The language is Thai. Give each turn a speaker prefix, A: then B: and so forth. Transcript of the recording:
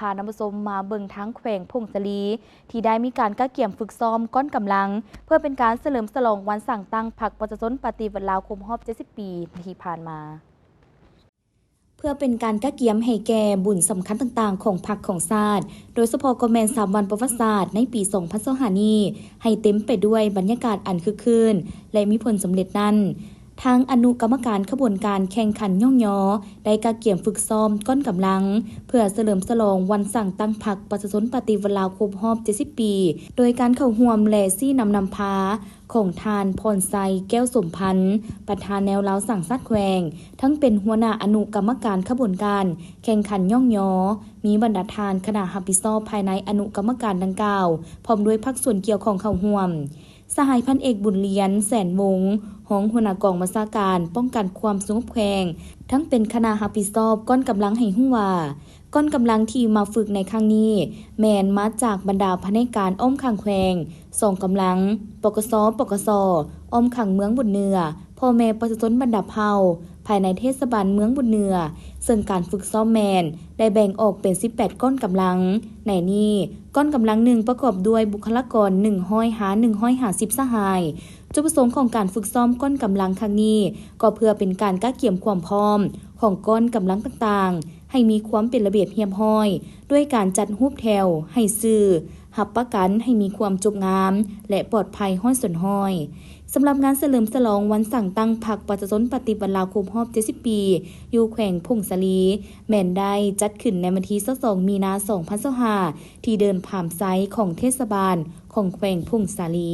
A: านำผู้ชมมาเบิ่งทั้งแขวงพงศลีที่ได้มีการกะเกี่ยมฝึกซ้อมก้อนกำลังเพื่อเป็นการเฉลิมฉลองวันสั่งตั้งพรรคประชาชนปฏิวัติลาวครบรอบ70 ปีที่ผ่านมาเพื่อเป็นการกะเกี่ยมให้แก่บุญสำคัญต่างๆของพรรคของชาติโดยเฉพาะก็แม่น3 วันประวัติศาสตร์ในปี2025นี้ให้เต็มไปด้วยบรรยากาศอันคึกคืนและมีผลสำเร็จนั้นทางอนุกรรมการขบวนการแข่งขันย่องย้อได้กะเกี่ยมฝึกซ้อมก้อนกำลังเพื่อเฉลิมฉลองวันสั่งตั้งพรรคประชาชนปฏิวัติลาวครบรอบ70 ปีโดยการเข้าร่วมแลซี่นำพาของทานพรไซแก้วสมพันธ์ประธานแนวลาวสั่งซัดแขวงทั้งเป็นหัวหน้าอนุกรรมการขบวนการแข่งขันย่องย้อมีบรรดาทานคณะรับผิดชอบภายในอนุกรรมการดังกล่าวพร้อมด้วยภาคส่วนเกี่ยวของเข้าร่วมสหายพันเอกบุญเลียนแสนวงศ์ห้องหัวหน้ากองบัญชาการป้องกันความสงบแขวงทั้งเป็นคณะรับผิดชอบก้อนกำลังให้ฮู้ว่าก้อนกำลังที่มาฝึกในครั้งนี้แม่นมาจากบรรดาพนักงานอ้อมขังแขวง2กำลังปกสปกสอ้อมขังเมืองบุญเหนือพ่อแม่ประชาชนบรรดาเผ่าภายในเทศบาลเมืองบุญเหนือซึ่งการฝึกซ้อมแมนได้แบ่งออกเป็น18ก้อนกำลังในนี้ก้อนกำลังหนึ่งประกอบด้วยบุคลากร150 สหายจุดประสงค์ของการฝึกซ้อมก้อนกำลังครั้งนี้ก็เพื่อเป็นการกะเกี่ยมความพร้อมของก้อนกำลังต่างๆให้มีความเป็นระเบียบเรียบร้อยด้วยการจัดรูปแถวให้ซื่อหับประกันให้มีความจบงามและปลอดภัยห้อยส่วนห้อยสำหรับงานเฉลิมฉลองวันสั่งตั้งพรรคประชาชนปฏิวัติลาวครบรอบ70 ปีอยู่แขวงพงศลีแม่นได้จัดขึ้นในวันที่22 มีนาคม 2025ที่เดินผ่านไซต์ของเทศบาลของแขวงพงศลี